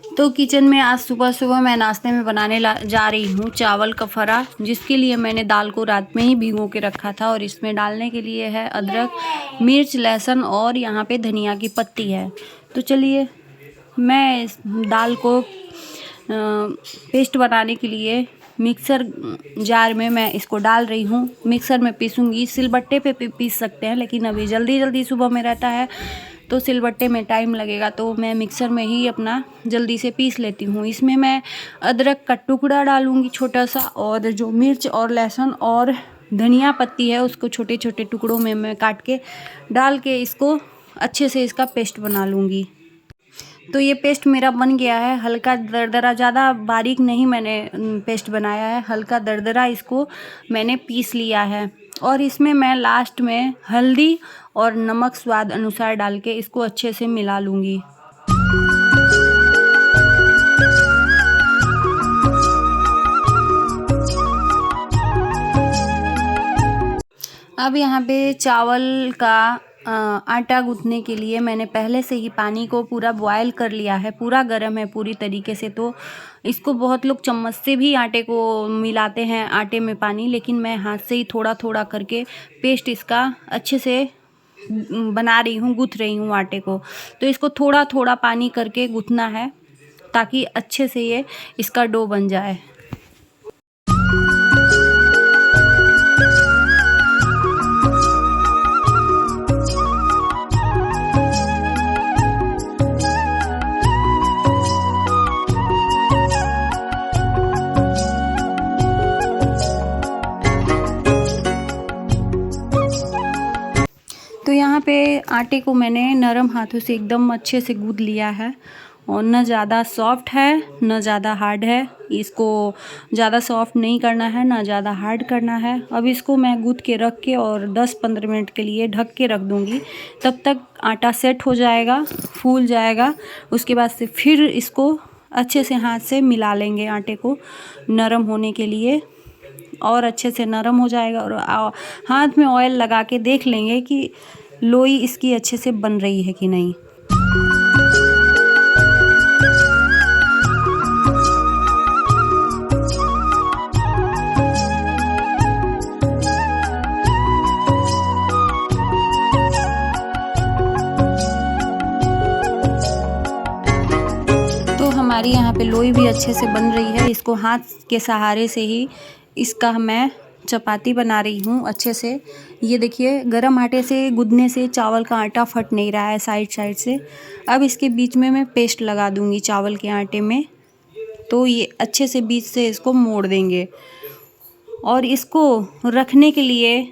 तो किचन में आज सुबह सुबह मैं नाश्ते में बनाने जा रही हूँ चावल का फरा, जिसके लिए मैंने दाल को रात में ही भिगो के रखा था। और इसमें डालने के लिए है अदरक, मिर्च, लहसुन और यहाँ पे धनिया की पत्ती है। तो चलिए मैं इस दाल को पेस्ट बनाने के लिए मिक्सर जार में मैं इसको डाल रही हूँ। मिक्सर में पीसूँगी, सिलबट्टे पे पीस सकते हैं, लेकिन अभी जल्दी सुबह में रहता है तो सिलबट्टे में टाइम लगेगा, तो मैं मिक्सर में ही अपना जल्दी से पीस लेती हूँ। इसमें मैं अदरक का टुकड़ा डालूँगी छोटा सा, और जो मिर्च और लहसुन और धनिया पत्ती है उसको छोटे छोटे टुकड़ों में मैं काट के डाल के इसको अच्छे से इसका पेस्ट बना लूँगी। तो ये पेस्ट मेरा बन गया है, हल्का दरदरा, ज़्यादा बारीक नहीं मैंने पेस्ट बनाया है, हल्का दरदरा इसको मैंने पीस लिया है। और इसमें मैं लास्ट में हल्दी और नमक स्वाद अनुसार डाल के इसको अच्छे से मिला लूँगी। अब यहाँ पे चावल का आटा गूँथने के लिए मैंने पहले से ही पानी को पूरा बॉयल कर लिया है, पूरा गर्म है पूरी तरीके से। तो इसको बहुत लोग चम्मच से भी आटे को मिलाते हैं आटे में पानी, लेकिन मैं हाथ से ही थोड़ा थोड़ा करके पेस्ट इसका अच्छे से बना रही हूँ, गूँथ रही हूँ आटे को। तो इसको थोड़ा थोड़ा पानी करके गूँथना है ताकि अच्छे से ये इसका डो बन जाए। तो यहाँ पे आटे को मैंने नरम हाथों से एकदम अच्छे से गूँथ लिया है, और न ज़्यादा सॉफ्ट है न ज़्यादा हार्ड है। इसको ज़्यादा सॉफ्ट नहीं करना है न ज़्यादा हार्ड करना है। अब इसको मैं गूँथ के रख के और 10-15 मिनट के लिए ढक के रख दूँगी। तब तक आटा सेट हो जाएगा, फूल जाएगा। उसके बाद से फिर इसको अच्छे से हाथ से मिला लेंगे आटे को नरम होने के लिए, और अच्छे से नरम हो जाएगा। और हाथ में ऑयल लगा के देख लेंगे कि लोई इसकी अच्छे से बन रही है कि नहीं। तो हमारी यहाँ पे लोई भी अच्छे से बन रही है। इसको हाथ के सहारे से ही इसका मैं चपाती बना रही हूँ अच्छे से। ये देखिए, गरम आटे से गूँथने से चावल का आटा फट नहीं रहा है साइड साइड से। अब इसके बीच में मैं पेस्ट लगा दूँगी चावल के आटे में, तो ये अच्छे से बीच से इसको मोड़ देंगे। और इसको रखने के लिए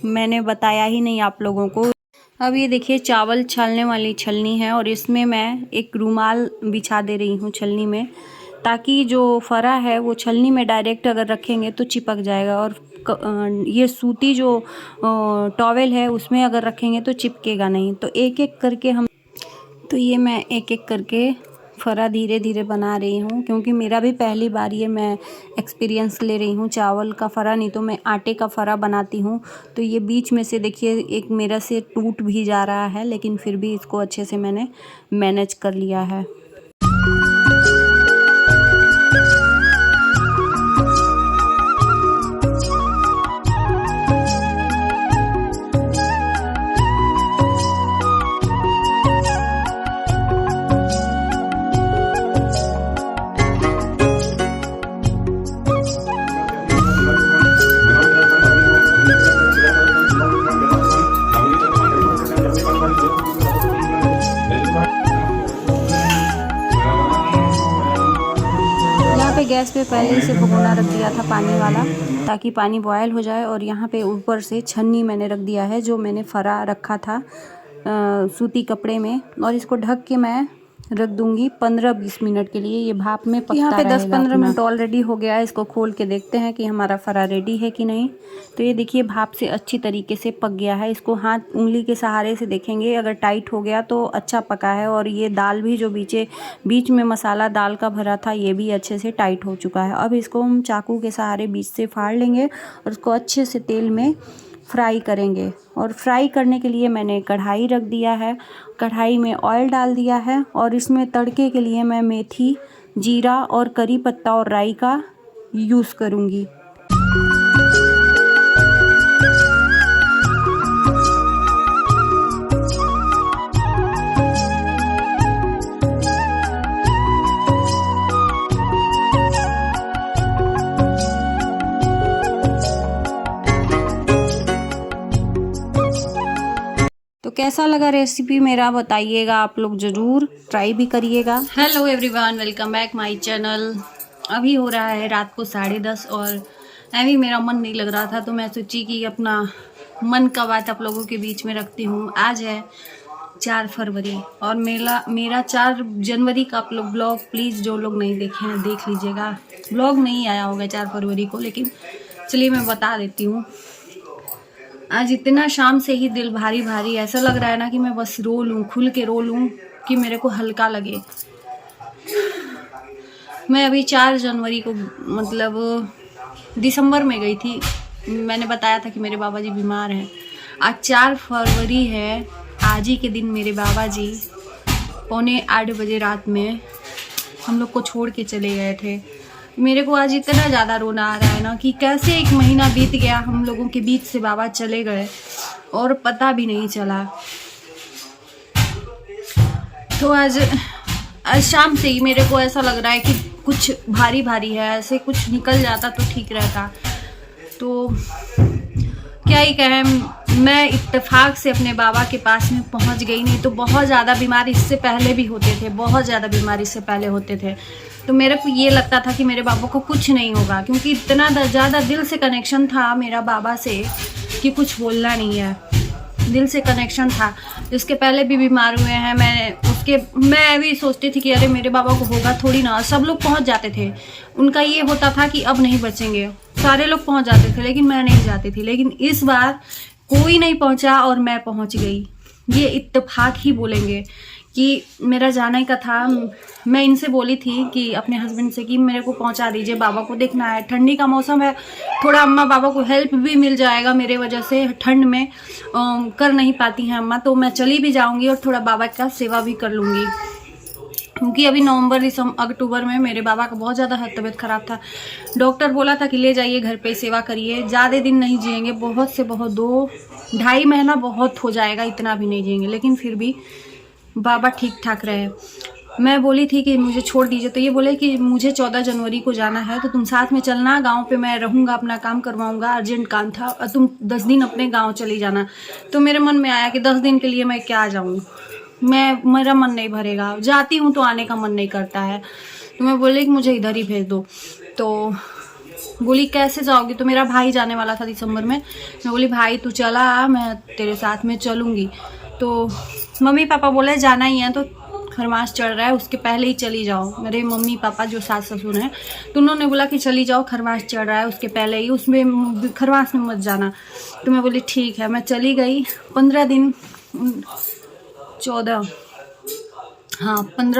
मैंने बताया ही नहीं आप लोगों को। अब ये देखिए, चावल छानने वाली छलनी है और इसमें मैं एक रुमाल बिछा दे रही हूँ छलनी में, ताकि जो फरा है वो छलनी में डायरेक्ट अगर रखेंगे तो चिपक जाएगा। और ये सूती जो टॉवेल है उसमें अगर रखेंगे तो चिपकेगा नहीं। तो एक एक करके ये मैं एक एक करके फरा धीरे धीरे बना रही हूँ, क्योंकि मेरा भी पहली बार ये मैं एक्सपीरियंस ले रही हूँ चावल का फरा, नहीं तो मैं आटे का फरा बनाती हूँ। तो ये बीच में से देखिए एक मेरा से टूट भी जा रहा है, लेकिन फिर भी इसको अच्छे से मैंने मैनेज कर लिया है। गैस पे पहले से भगोना रख दिया था पानी वाला, ताकि पानी बॉयल हो जाए। और यहाँ पे ऊपर से छन्नी मैंने रख दिया है जो मैंने फरा रखा था सूती कपड़े में, और इसको ढक के मैं रख दूंगी 15-20 मिनट के लिए। ये भाप में पकता रहेगा। यहाँ पे 10-15 मिनट ऑलरेडी हो गया है। इसको खोल के देखते हैं कि हमारा फरा रेडी है कि नहीं। तो ये देखिए, भाप से अच्छी तरीके से पक गया है। इसको हाथ उंगली के सहारे से देखेंगे, अगर टाइट हो गया तो अच्छा पका है। और ये दाल भी जो बीच में मसाला दाल का भरा था, ये भी अच्छे से टाइट हो चुका है। अब इसको हम चाकू के सहारे बीच से फाड़ लेंगे और इसको अच्छे से तेल में फ्राई करेंगे। और फ्राई करने के लिए मैंने कढ़ाई रख दिया है, कढ़ाई में ऑयल डाल दिया है और इसमें तड़के के लिए मैं मेथी, जीरा और करी पत्ता और राई का यूज़ करूँगी। तो कैसा लगा रेसिपी मेरा बताइएगा, आप लोग ज़रूर ट्राई भी करिएगा। Hello everyone, welcome back my channel. अभी हो रहा है रात को 10:30 और अभी मेरा मन नहीं लग रहा था, तो मैं सोची कि अपना मन का बात आप लोगों के बीच में रखती हूँ। आज है 4 फरवरी और मेरा 4 जनवरी का आप लोग ब्लॉग प्लीज़ जो लोग नहीं देखे हैं देख लीजिएगा। ब्लॉग नहीं आया होगा 4 फरवरी को, लेकिन चलिए मैं बता देती हूँ। आज इतना शाम से ही दिल भारी भारी ऐसा लग रहा है ना कि मैं बस रो लूँ, खुल के रो लूँ कि मेरे को हल्का लगे। मैं अभी 4 जनवरी को मतलब दिसंबर में गई थी। मैंने बताया था कि मेरे बाबा जी बीमार हैं। आज 4 फरवरी है, आज ही के दिन मेरे बाबा जी 7:45 बजे रात में हम लोग को छोड़ के चले गए थे। मेरे को आज इतना ज़्यादा रोना आ रहा है ना कि कैसे 1 महीना बीत गया, हम लोगों के बीच से बाबा चले गए और पता भी नहीं चला। तो आज शाम से ही मेरे को ऐसा लग रहा है कि कुछ भारी भारी है, ऐसे कुछ निकल जाता तो ठीक रहता। तो क्या ही कहें, मैं इत्तेफाक से अपने बाबा के पास में पहुंच गई, नहीं तो बहुत ज़्यादा बीमार इससे पहले भी होते थे, बहुत ज़्यादा बीमार इससे पहले होते थे। तो मेरे को ये लगता था कि मेरे बाबा को कुछ नहीं होगा, क्योंकि इतना ज़्यादा दिल से कनेक्शन था मेरा बाबा से कि कुछ बोलना नहीं है। दिल से कनेक्शन था। इसके पहले भी बीमार हुए हैं, मैं भी सोचती थी कि अरे मेरे बाबा को होगा थोड़ी ना। सब लोग पहुंच जाते थे, उनका ये होता था कि अब नहीं बचेंगे, सारे लोग पहुंच जाते थे लेकिन मैं नहीं जाती थी। लेकिन इस बार कोई नहीं पहुंचा और मैं पहुंच गई। ये इत्तेफाक ही बोलेंगे कि मेरा जाने का था। मैं इनसे बोली थी कि अपने हस्बैंड से कि मेरे को पहुंचा दीजिए, बाबा को देखना है। ठंडी का मौसम है, थोड़ा अम्मा बाबा को हेल्प भी मिल जाएगा मेरे वजह से। ठंड में कर नहीं पाती हैं अम्मा, तो मैं चली भी जाऊंगी और थोड़ा बाबा का सेवा भी कर लूँगी। क्योंकि अभी नवंबर अक्टूबर में मेरे बाबा का बहुत ज़्यादा तबीयत ख़राब था। डॉक्टर बोला था कि ले जाइए घर पे, सेवा करिए, ज़्यादा दिन नहीं जिएंगे, बहुत से बहुत 2-2.5 महीना बहुत हो जाएगा, इतना भी नहीं जिएंगे। लेकिन फिर भी बाबा ठीक ठाक रहे। मैं बोली थी कि मुझे छोड़ दीजिए, तो ये बोले कि मुझे 14 जनवरी को जाना है, तो तुम साथ में चलना, गांव पे मैं रहूँगा, अपना काम करवाऊँगा, अर्जेंट काम था, और तुम 10 दिन अपने गांव चली जाना। तो मेरे मन में आया कि 10 दिन के लिए मैं क्या जाऊँ, मेरा मन नहीं भरेगा, जाती हूँ तो आने का मन नहीं करता है। तो मैं बोली कि मुझे इधर ही भेज दो। तो बोली कैसे जाओगी, तो मेरा भाई जाने वाला था दिसंबर में। मैं बोली भाई तू चला, मैं तेरे साथ में चलूँगी। तो मम्मी पापा बोले जाना ही है तो खरमास चढ़ रहा है, उसके पहले ही चली जाओ। मेरे मम्मी पापा जो सास ससुर हैं, तो उन्होंने बोला कि चली जाओ, खरमास चढ़ रहा है उसके पहले ही, उसमें खरमास में मत जाना। तो मैं बोली ठीक है। मैं चली गई 15 दिन, 15,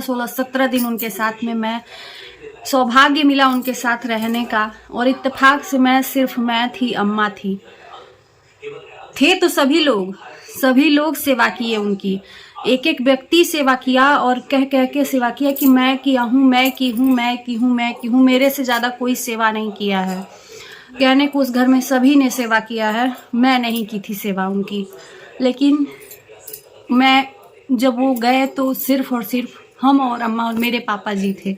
16, 17 दिन उनके साथ में मैं सौभाग्य मिला उनके साथ रहने का। और इत्तेफाक से सिर्फ मैं थी, अम्मा थे तो सभी लोग सेवा किए उनकी। एक एक व्यक्ति सेवा किया और कह कह के सेवा किया कि मैं किया हूँ, मैं की हूँ। मेरे से ज़्यादा कोई सेवा नहीं किया है। कहने को उस घर में सभी ने सेवा किया है, मैं नहीं की थी सेवा उनकी। लेकिन मैं जब वो गए तो सिर्फ और सिर्फ हम और अम्मा और मेरे पापा जी थे।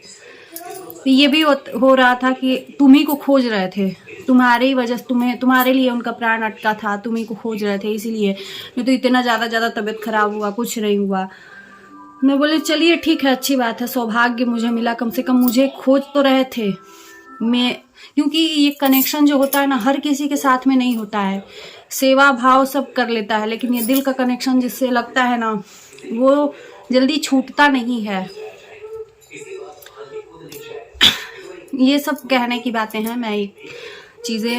ये भी हो रहा था कि तुम्ही को खोज रहे थे, तुम्हारी वजह से तुम्हारे लिए उनका प्राण अटका था, तुम्ही को खोज रहे थे, इसीलिए। नहीं तो इतना ज़्यादा तबीयत खराब हुआ, कुछ नहीं हुआ। मैं बोले चलिए ठीक है, अच्छी बात है, सौभाग्य मुझे मिला, कम से कम मुझे खोज तो रहे थे। क्योंकि ये कनेक्शन जो होता है ना, हर किसी के साथ में नहीं होता है। सेवा भाव सब कर लेता है, लेकिन ये दिल का कनेक्शन जिससे लगता है ना, वो जल्दी छूटता नहीं है। ये सब कहने की बातें हैं,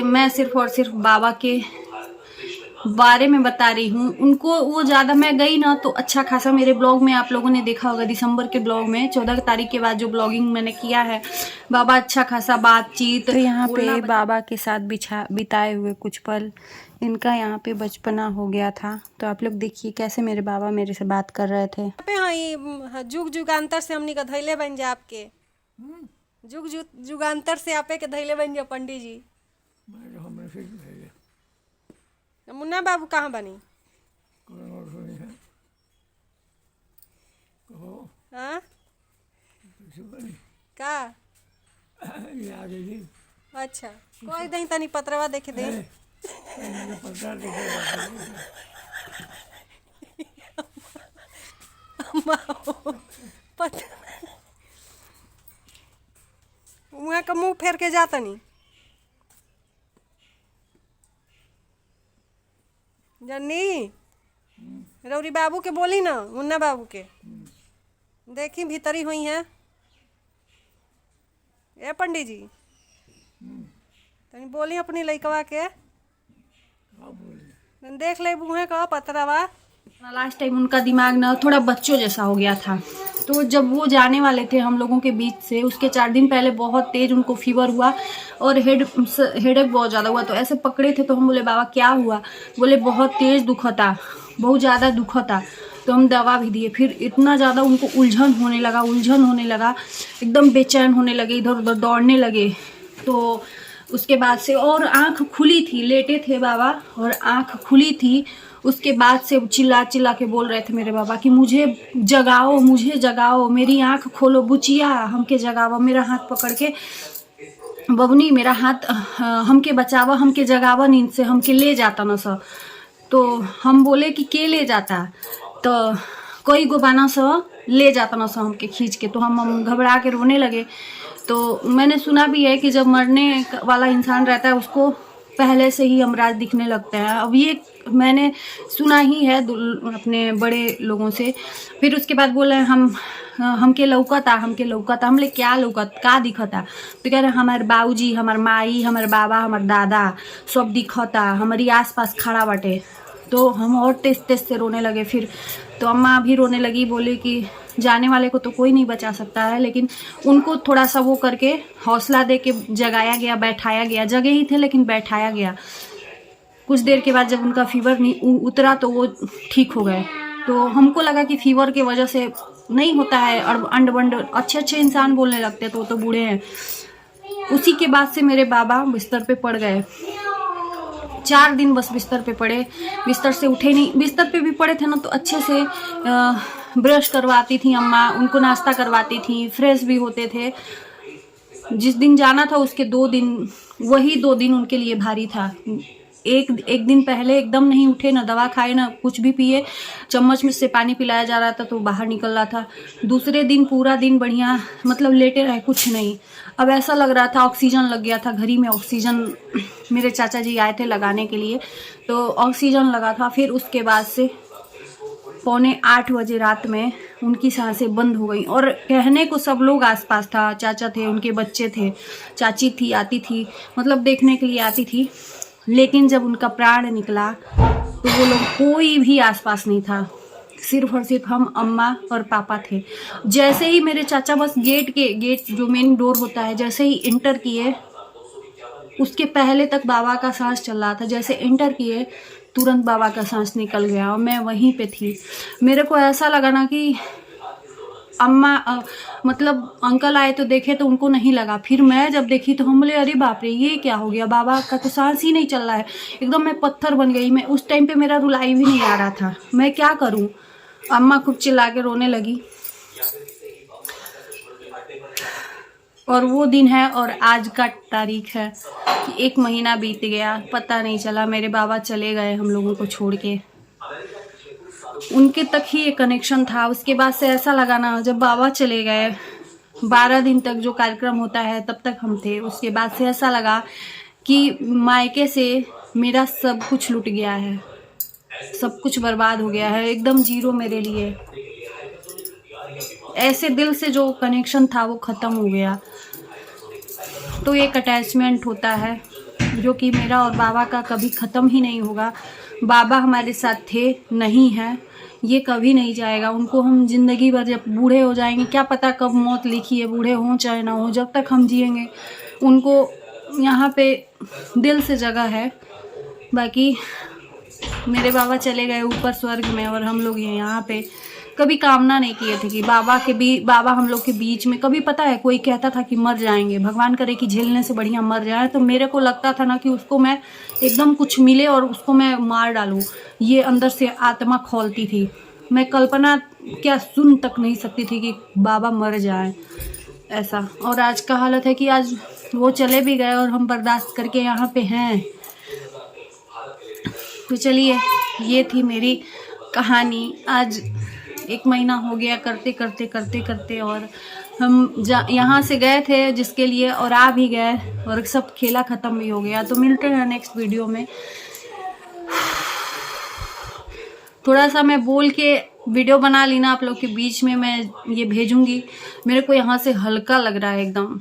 मैं सिर्फ और सिर्फ बाबा के बारे में बता रही हूँ। उनको वो ज़्यादा, मैं गई ना तो अच्छा खासा मेरे ब्लॉग में आप लोगों ने देखा होगा, दिसंबर के ब्लॉग में 14 तारीख के बाद जो ब्लॉगिंग मैंने किया है, बाबा अच्छा खासा बातचीत। तो यहाँ पे बाबा के साथ बिताए हुए कुछ पल इनका यहाँ पे बचपना हो गया था। तो आप लोग देखिए कैसे मेरे बाबा मेरे से बात कर रहे थे। जुग जुगांतर से हमनी का धैले बन जा आपके, जुग जुगांतर से आपे के धैले बन जा पंडित जी। मुन्ना बाबू कहाँ बनी? हाँ का? अच्छा कोई नहीं, तनी पत्रवा देखे दे। वहाँ का मुँह फेर के जाता नहीं जन्नी। रौरी बाबू के बोली ना, मुन्ना बाबू के देखी भीतरी हुई है। ए पंडित जी तनी बोली अपनी लइकवा के, देख ले मुँह का पतरावा। लास्ट टाइम उनका दिमाग ना थोड़ा बच्चों जैसा हो गया था। तो जब वो जाने वाले थे हम लोगों के बीच से, उसके 4 दिन पहले बहुत तेज उनको फीवर हुआ और हेडेक बहुत ज़्यादा हुआ। तो ऐसे पकड़े थे तो हम बोले बाबा क्या हुआ? बोले बहुत तेज दुखता, बहुत ज़्यादा दुखता। तो हम दवा भी दिए। फिर इतना ज़्यादा उनको उलझन होने लगा, एकदम बेचैन होने लगे, इधर उधर दौड़ने लगे। तो उसके बाद से और आँख खुली थी, लेटे थे बाबा और आँख खुली थी। उसके बाद से चिल्ला चिल्ला के बोल रहे थे मेरे बाबा कि मुझे जगाओ, मेरी आँख खोलो बुचिया, हमके जगाओ। मेरा हाथ पकड़ के बबनी मेरा हाथ हमके बचावा, हमके जगावा, नींद से हमके ले जाता न सा। तो हम बोले कि के ले जाता? तो कोई गोबाना सा ले जाता न सा हमके खींच के। तो हम घबरा के रोने लगे। तो मैंने सुना भी है कि जब मरने वाला इंसान रहता है उसको पहले से ही अमराज दिखने लगते हैं। अब ये मैंने सुना ही है अपने बड़े लोगों से। फिर उसके बाद बोले हमके लौकता। हम ले क्या लौकत, का दिखता? तो कह रहे हमारे बाबूजी, हमार माई, हमारे बाबा, हमार दादा सब दिखता, हमारी आसपास खड़ा बाटे। तो हम और तेज से रोने लगे। फिर तो अम्मा भी रोने लगी, बोले कि जाने वाले को तो कोई नहीं बचा सकता है, लेकिन उनको थोड़ा सा वो करके हौसला दे के जगाया गया, बैठाया गया। जगह ही थे लेकिन बैठाया गया। कुछ देर के बाद जब उनका फीवर नहीं उतरा तो वो ठीक हो गए। तो हमको लगा कि फीवर की वजह से नहीं होता है, और अंड बंड अच्छे इंसान बोलने लगते तो वो तो बूढ़े हैं। उसी के बाद से मेरे बाबा बिस्तर पे पड़ गए। 4 दिन बस बिस्तर पे पड़े, बिस्तर से उठे नहीं। बिस्तर पे भी पड़े थे ना तो अच्छे से ब्रश करवाती थी अम्मा, उनको नाश्ता करवाती थी, फ्रेश भी होते थे। जिस दिन जाना था उसके 2 दिन, वही 2 दिन उनके लिए भारी था। एक दिन पहले एकदम नहीं उठे, ना दवा खाए ना कुछ भी पिए, चम्मच में से पानी पिलाया जा रहा था तो बाहर निकल रहा था। दूसरे दिन पूरा दिन बढ़िया मतलब लेटे रहे, कुछ नहीं। अब ऐसा लग रहा था ऑक्सीजन लग गया था। घड़ी में ऑक्सीजन मेरे चाचा जी आए थे लगाने के लिए, तो ऑक्सीजन लगा था। फिर उसके बाद से 7:45 बजे रात में उनकी सांसें बंद हो गई। और कहने को सब लोग आसपास था, चाचा थे, उनके बच्चे थे, चाची थी, आती थी, मतलब देखने के लिए आती थी। लेकिन जब उनका प्राण निकला तो वो लोग कोई भी आसपास नहीं था, सिर्फ और सिर्फ हम अम्मा और पापा थे। जैसे ही मेरे चाचा बस गेट जो मेन डोर होता है, जैसे ही इंटर किए, उसके पहले तक बाबा का सांस चल रहा था। जैसे इंटर किए तुरंत बाबा का सांस निकल गया और मैं वहीं पे थी। मेरे को ऐसा लगा ना कि अम्मा मतलब अंकल आए तो देखे तो उनको नहीं लगा। फिर मैं जब देखी तो हम बोले अरे बाप रे ये क्या हो गया, बाबा का तो सांस ही नहीं चल रहा है। एकदम मैं पत्थर बन गई। मैं उस टाइम पे मेरा रुलाई भी नहीं आ रहा था, मैं क्या करूं। अम्मा खूब चिल्ला के रोने लगी। और वो दिन है और आज का तारीख है कि 1 महीना बीत गया, पता नहीं चला। मेरे बाबा चले गए हम लोगों को छोड़ के, उनके तक ही एक कनेक्शन था। उसके बाद से ऐसा लगा ना, जब बाबा चले गए 12 दिन तक जो कार्यक्रम होता है तब तक हम थे। उसके बाद से ऐसा लगा कि मायके से मेरा सब कुछ लुट गया है, सब कुछ बर्बाद हो गया है, एकदम जीरो मेरे लिए। ऐसे दिल से जो कनेक्शन था वो ख़त्म हो गया। तो एक अटैचमेंट होता है जो कि मेरा और बाबा का कभी ख़त्म ही नहीं होगा। बाबा हमारे साथ थे, नहीं है, ये कभी नहीं जाएगा। उनको हम ज़िंदगी भर, जब बूढ़े हो जाएंगे, क्या पता कब मौत लिखी है, बूढ़े हों चाहे ना हो, जब तक हम जिएंगे उनको यहाँ पे दिल से जगह है। बाकी मेरे बाबा चले गए ऊपर स्वर्ग में और हम लोग यहाँ पे कभी कामना नहीं किए थे कि बाबा हम लोग के बीच में। कभी पता है कोई कहता था कि मर जाएंगे, भगवान करे कि झेलने से बढ़िया मर जाए, तो मेरे को लगता था ना कि उसको मैं एकदम कुछ मिले और उसको मैं मार डालूं। ये अंदर से आत्मा खौलती थी। मैं कल्पना क्या सुन तक नहीं सकती थी कि बाबा मर जाए ऐसा। और आज का हालत है कि आज वो चले भी गए और हम बर्दाश्त करके यहाँ पे हैं। तो चलिए, ये थी मेरी कहानी। आज 1 महीना हो गया करते करते और हम यहाँ से गए थे जिसके लिए, और आ भी गए और सब खेला ख़त्म भी हो गया। तो मिलते हैं नेक्स्ट वीडियो में। थोड़ा सा मैं बोल के वीडियो बना ली ना आप लोग के बीच में, मैं ये भेजूंगी। मेरे को यहाँ से हल्का लग रहा है एकदम।